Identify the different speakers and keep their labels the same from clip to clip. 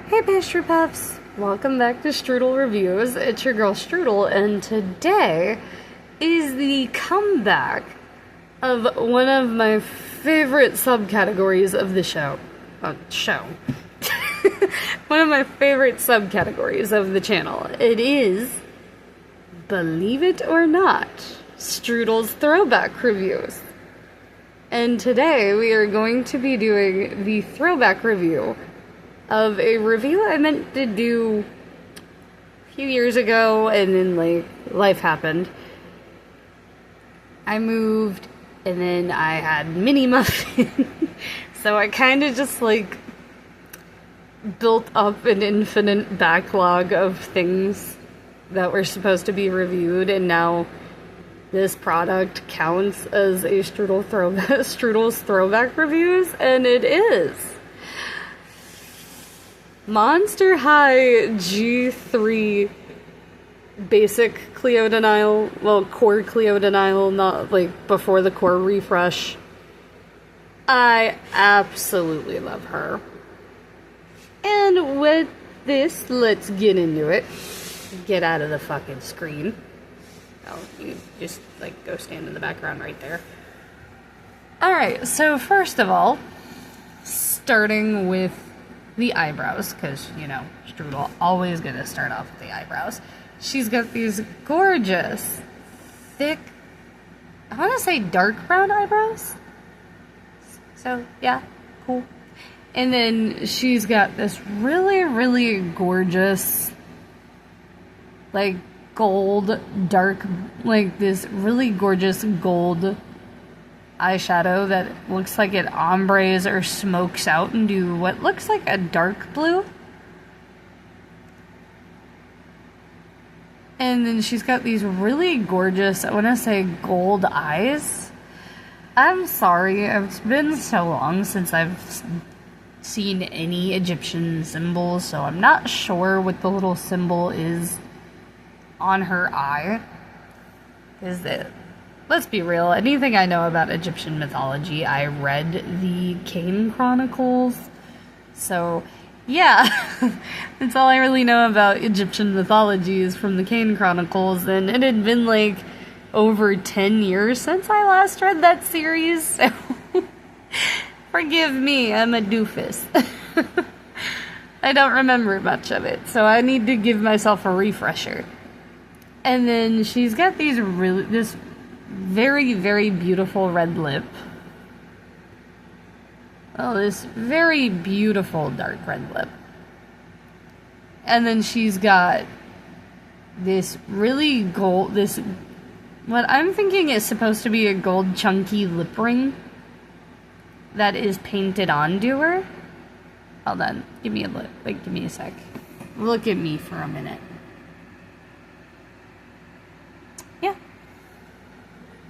Speaker 1: Hey pastry puffs! Welcome back to Strudel Reviews. It's your girl Strudel, and today is the comeback of one of my favorite subcategories of the show. One of my favorite subcategories of the channel. It is, believe it or not, Strudel's Throwback Reviews. And today we are going to be doing the Throwback review of a review I meant to do a few years ago, and then life happened. I moved, and then I had mini muffin. So I kind of just built up an infinite backlog of things that were supposed to be reviewed, and now this product counts as a Strudel's Throwback Reviews, and it is Monster High G3 Basic Cleo DeNile, well, Core Cleo DeNile, not before the core refresh. I absolutely love her. And with this, let's get into it. Get out of the fucking screen. Oh, you just go stand in the background right there. Alright, so first of all, starting with the eyebrows, because, Strudel always gonna start off with the eyebrows. She's got these gorgeous, thick, I want to say dark brown eyebrows. So, yeah, cool. And then she's got this really, really gorgeous, gold, dark, this really gorgeous gold eyeshadow that looks like it ombres or smokes out into what looks like a dark blue. And then she's got these really gorgeous, I want to say gold eyes. I'm sorry, it's been so long since I've seen any Egyptian symbols, so I'm not sure what the little symbol is on her eye. Let's be real, anything I know about Egyptian mythology, I read the Kane Chronicles. So, yeah, that's all I really know about Egyptian mythology is from the Kane Chronicles, and it had been over 10 years since I last read that series, so forgive me, I'm a doofus. I don't remember much of it, so I need to give myself a refresher. And then she's got this very, very beautiful red lip. Oh, this very beautiful dark red lip. And then she's got this really gold, what I'm thinking is supposed to be a gold chunky lip ring that is painted onto her. Hold on, give me a sec. Look at me for a minute. Yeah.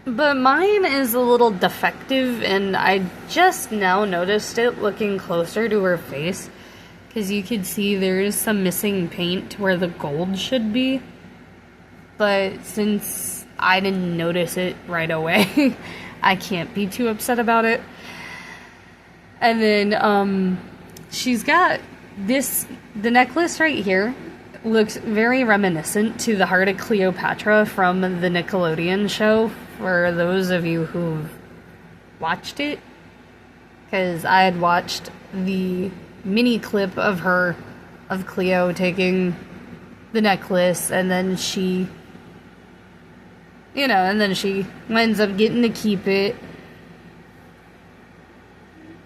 Speaker 1: But mine is a little defective, and I just now noticed it looking closer to her face, because you could see there's some missing paint where the gold should be. But since I didn't notice it right away, I can't be too upset about it. And then, she's got the necklace right here looks very reminiscent to the Heart of Cleopatra from the Nickelodeon show, for those of you who've watched it. Because I had watched the mini clip of Cleo taking the necklace, and then she ends up getting to keep it.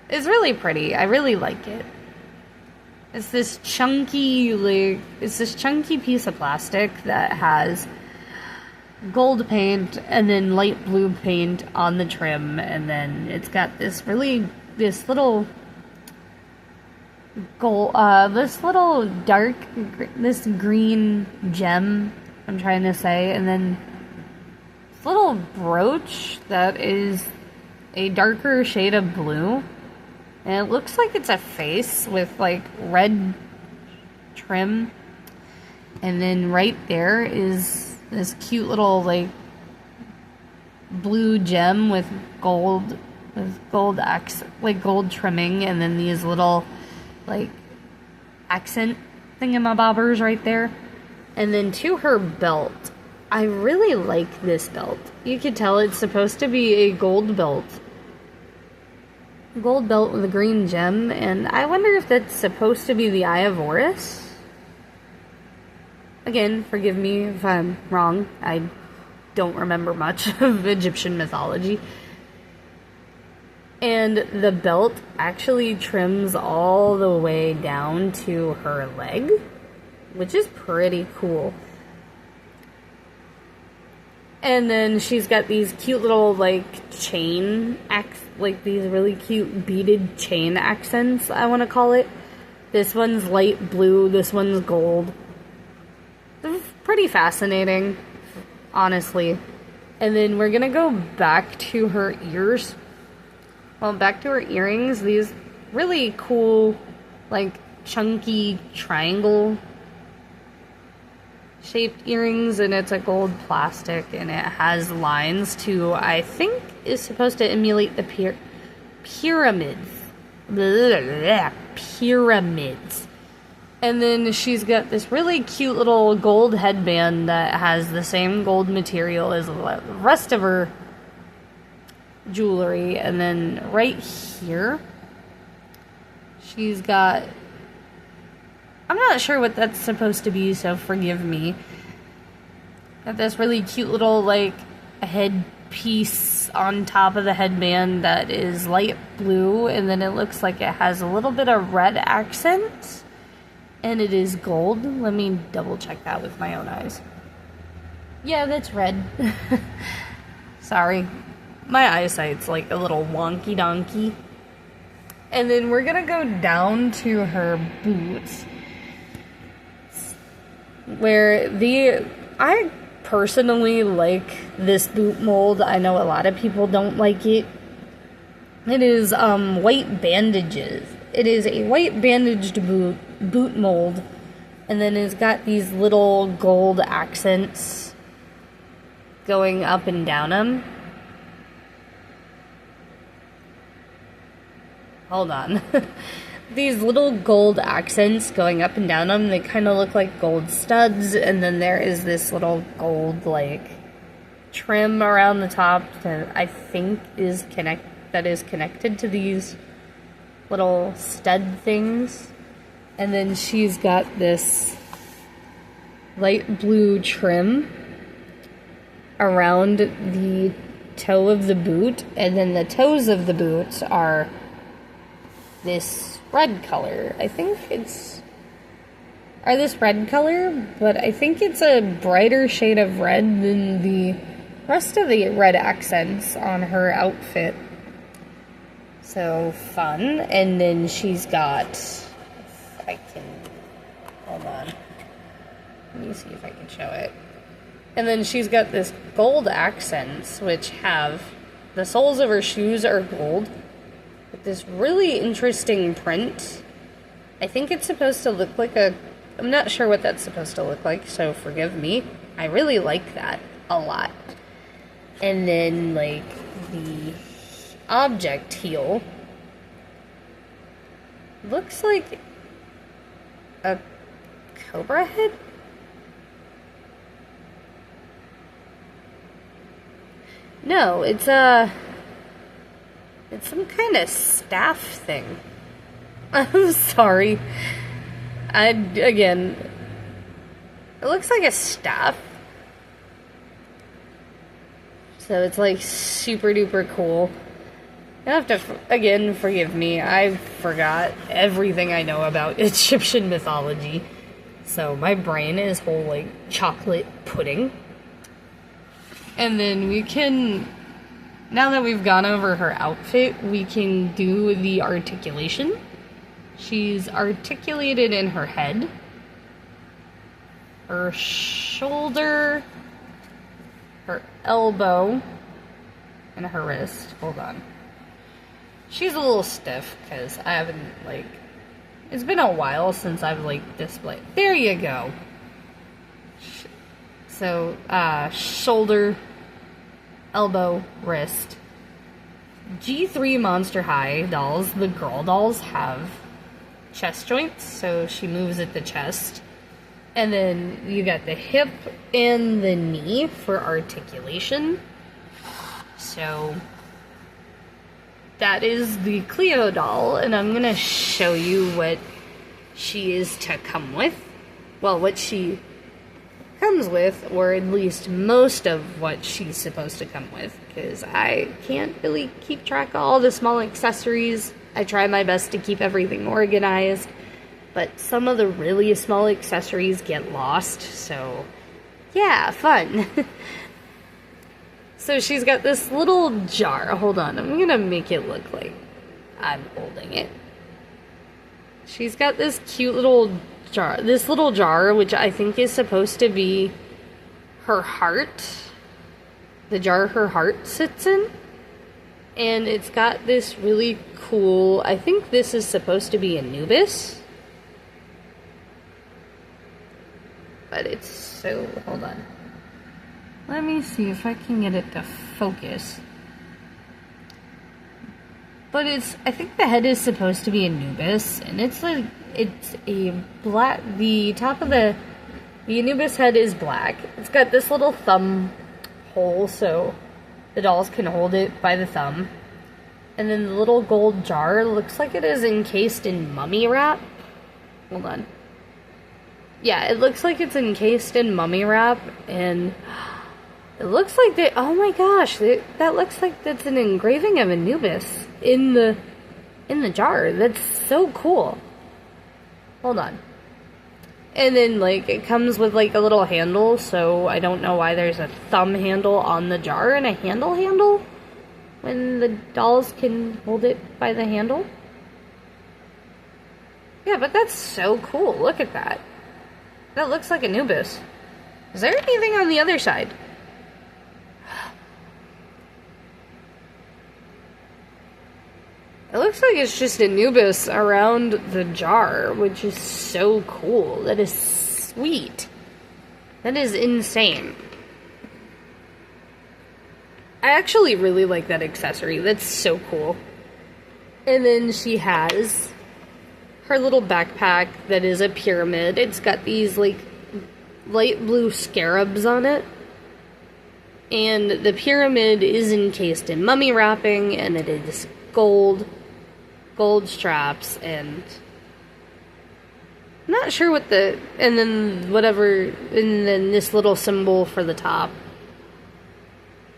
Speaker 1: It's really pretty. I really like it. It's this chunky piece of plastic that has gold paint and then light blue paint on the trim, and then it's got this little green gem, I'm trying to say, and then this little brooch that is a darker shade of blue. And it looks like it's a face with, red trim. And then right there is this cute little, blue gem with gold trimming. And then these little, accent thingamabobbers right there. And then to her belt, I really like this belt. You can tell it's supposed to be a gold belt. Gold belt with a green gem, and I wonder if that's supposed to be the Eye of Horus. Again, forgive me if I'm wrong. I don't remember much of Egyptian mythology. And the belt actually trims all the way down to her leg, which is pretty cool. And then she's got these cute little, like, like these really cute beaded chain accents, I want to call it. This one's light blue, this one's gold. They're pretty fascinating, honestly. And then we're gonna go back to her ears. Well, back to her earrings. These really cool, like, chunky triangle shaped earrings, and it's a gold plastic, and it has lines to, I think, is supposed to emulate the pyramids. Pyramids. And then she's got this really cute little gold headband that has the same gold material as the rest of her jewelry. And then right here, she's got, I'm not sure what that's supposed to be, so forgive me. Got this really cute little, like, headpiece on top of the headband that is light blue, and then it looks like it has a little bit of red accent, and it is gold. Let me double check that with my own eyes. Yeah, that's red. Sorry. My eyesight's, like, a little wonky donkey. And then we're gonna go down to her boots, where I personally like this boot mold. I know a lot of people don't like it. It is white bandages. It is a white bandaged boot mold, and then it's got these little gold accents going up and down them. Hold on. These little gold accents going up and down them, they kind of look like gold studs, and then there is this little gold, like, trim around the top that I think is connected to these little stud things. And then she's got this light blue trim around the toe of the boot, and then the toes of the boots are this red color. I think this red color, but I think it's a brighter shade of red than the rest of the red accents on her outfit. So fun. And then she's got, if I can, hold on. Let me see if I can show it. And then she's got this gold accents, which have, the soles of her shoes are gold, with this really interesting print. I think it's supposed to look like I'm not sure what that's supposed to look like, so forgive me. I really like that a lot. And then, like, the object heel looks like a cobra head? No, it's some kind of staff thing. I'm sorry. Again, it looks like a staff. So it's, like, super duper cool. You'll have to, again, forgive me. I forgot everything I know about Egyptian mythology. So my brain is whole, like, chocolate pudding. And then we can, now that we've gone over her outfit, we can do the articulation. She's articulated in her head, her shoulder, her elbow, and her wrist. Hold on. She's a little stiff because I haven't, like, it's been a while since I've, like, displayed. There you go. So, shoulder, elbow, wrist. G3 Monster High dolls, the girl dolls, have chest joints, so she moves at the chest. And then you got the hip and the knee for articulation. So that is the Cleo doll, and I'm gonna show you what she is to come with. Well, what she comes with, or at least most of what she's supposed to come with, because I can't really keep track of all the small accessories. I try my best to keep everything organized, but some of the really small accessories get lost, so yeah, fun. So she's got this little jar. Hold on, I'm gonna make it look like I'm holding it. She's got this cute little jar, which I think is supposed to be her heart. The jar her heart sits in. And it's got this really cool, I think this is supposed to be Anubis. But it's so, hold on. Let me see if I can get it to focus. But I think the head is supposed to be Anubis, and it's a black, the top of the Anubis head is black. It's got this little thumb hole, so the dolls can hold it by the thumb. And then the little gold jar looks like it is encased in mummy wrap. Hold on. Yeah, it looks like it's encased in mummy wrap, and it looks like oh my gosh, that looks like that's an engraving of Anubis in the jar. That's so cool. Hold on. And then, like, it comes with, like, a little handle, so I don't know why there's a thumb handle on the jar and a handle when the dolls can hold it by the handle. Yeah, but that's so cool. Look at that. That looks like Anubis. Is there anything on the other side? It looks like it's just Anubis around the jar, which is so cool. That is sweet. That is insane. I actually really like that accessory. That's so cool. And then she has her little backpack that is a pyramid. It's got these, like, light blue scarabs on it. And the pyramid is encased in mummy wrapping, and it is gold straps, and I'm not sure what and then this little symbol for the top.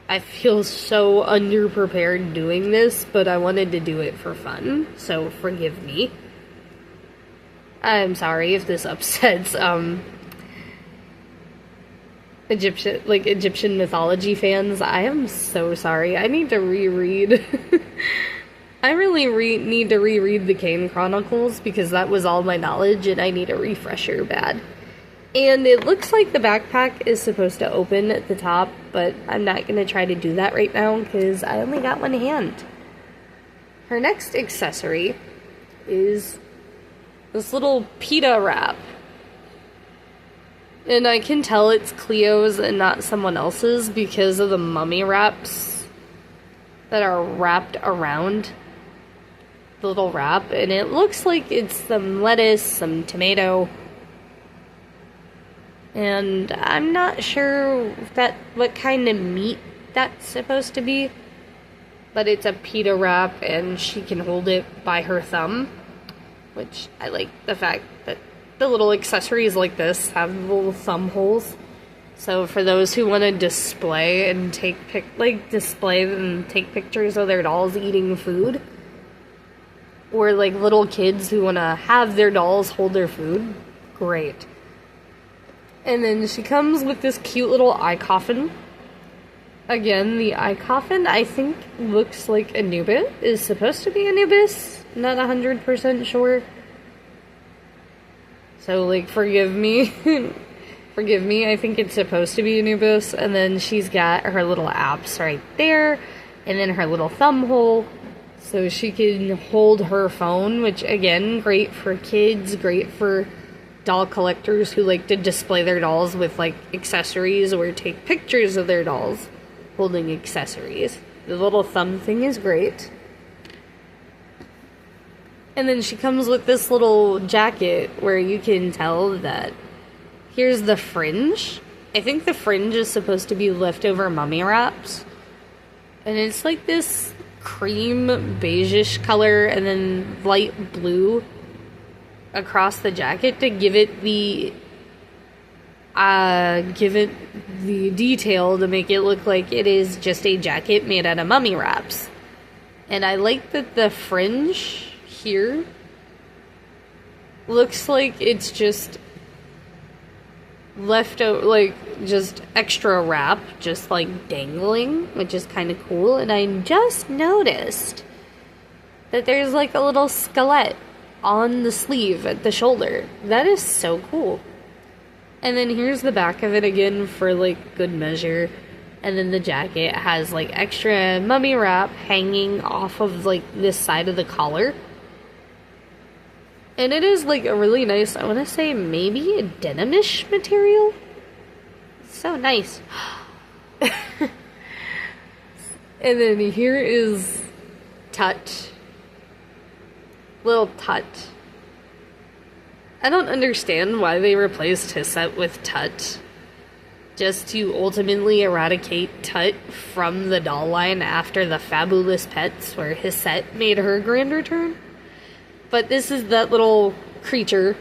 Speaker 1: I feel so underprepared doing this, but I wanted to do it for fun, so forgive me. I'm sorry if this upsets Egyptian mythology fans. I am so sorry. I need to reread. I really need to reread the Kane Chronicles, because that was all my knowledge, and I need a refresher bad. And it looks like the backpack is supposed to open at the top, but I'm not going to try to do that right now, because I only got one hand. Her next accessory is this little pita wrap. And I can tell it's Cleo's and not someone else's because of the mummy wraps that are wrapped around the little wrap. And it looks like it's some lettuce, some tomato. And I'm not sure what kind of meat that's supposed to be. But it's a pita wrap, and she can hold it by her thumb. Which I like the fact that the little accessories like this have little thumb holes. So for those who want to display and take pictures of their dolls eating food, or like little kids who want to have their dolls hold their food, great. And then she comes with this cute little eye coffin. Again, the eye coffin I think looks like Anubis, is supposed to be Anubis, not 100% sure. So, like, forgive me. Forgive me, I think it's supposed to be Anubis. And then she's got her little apps right there. And then her little thumb hole. So she can hold her phone, which, again, great for kids. Great for doll collectors who like to display their dolls with, like, accessories. Or take pictures of their dolls holding accessories. The little thumb thing is great. And then she comes with this little jacket where you can tell that here's the fringe. I think the fringe is supposed to be leftover mummy wraps. And it's like this cream beigeish color and then light blue across the jacket to give it the detail to make it look like it is just a jacket made out of mummy wraps. And I like that the fringe here looks like it's just leftover, like just extra wrap, just like dangling, which is kind of cool. And I just noticed that there's like a little skeleton on the sleeve at the shoulder. That is so cool. And then here's the back of it again for like good measure. And then the jacket has like extra mummy wrap hanging off of like this side of the collar. And it is like a really nice, I want to say maybe a denimish material. So nice. And then here is Tut. Little Tut. I don't understand why they replaced his set with Tut. Just to ultimately eradicate Tut from the doll line after the Fabulous Pets, where his set made her grand return. But this is that little creature.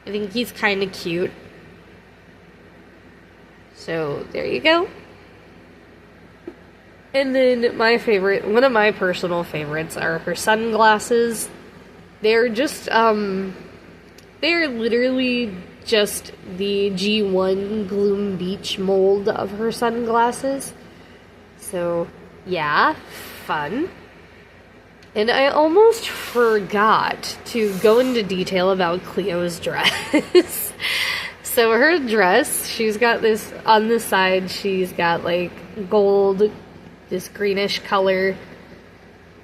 Speaker 1: I think he's kind of cute. So, there you go. And then my favorite, one of my personal favorites are her sunglasses. They're just, they're literally just the G1 Gloom Beach mold of her sunglasses. So, yeah, fun. And I almost forgot to go into detail about Cleo's dress. So her dress, she's got this, on the side, she's got like gold, this greenish color,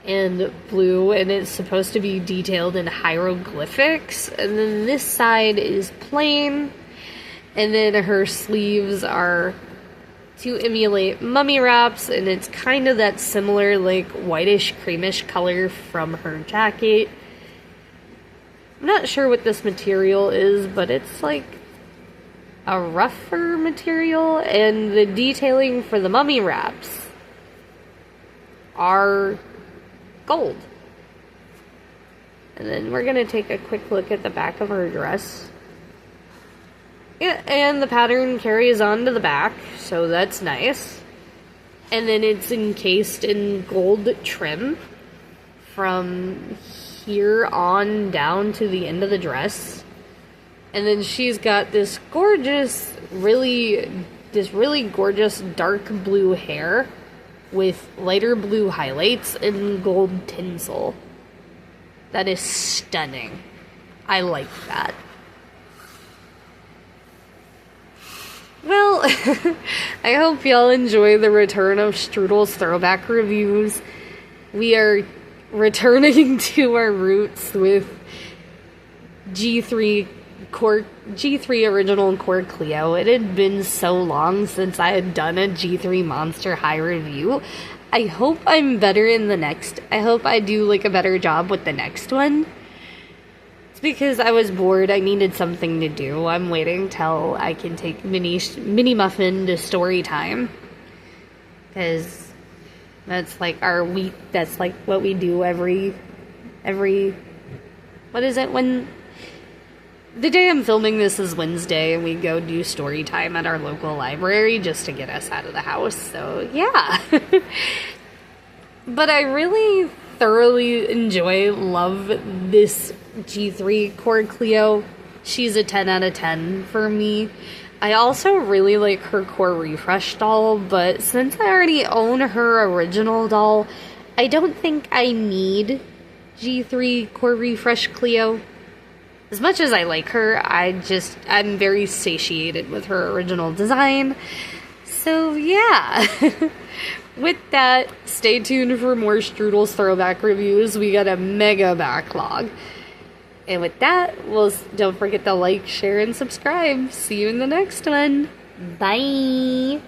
Speaker 1: and blue, and it's supposed to be detailed in hieroglyphics. And then this side is plain, and then her sleeves are to emulate mummy wraps, and it's kind of that similar like whitish creamish color from her jacket. I'm not sure what this material is, but it's like a rougher material, and the detailing for the mummy wraps are gold. And then we're gonna take a quick look at the back of her dress. Yeah, and the pattern carries on to the back, so that's nice. And then it's encased in gold trim from here on down to the end of the dress. And then she's got this gorgeous, really gorgeous dark blue hair with lighter blue highlights and gold tinsel. That is stunning. I like that. Well, I hope y'all enjoy the return of Strudel's throwback reviews. We are returning to our roots with G3 original core Cleo. It had been so long since I had done a G3 Monster High review. I hope I'm better in the next. I hope I do like a better job with the next one. It's because I was bored. I needed something to do. I'm waiting till I can take Mini Muffin to story time, because that's like our week. That's like what we do every. What is it when? The day I'm filming this is Wednesday, and we go do story time at our local library just to get us out of the house. So yeah. But I really thoroughly love this G3 core Cleo. She's a 10 out of 10 for me. I also really like her core refresh doll, but since I already own her original doll, I don't think I need G3 core refresh Cleo. As much as I like her, I'm very satiated with her original design. So yeah. With that, stay tuned for more Strudel's throwback reviews. We got a mega backlog. And with that, don't forget to like, share, and subscribe. See you in the next one. Bye!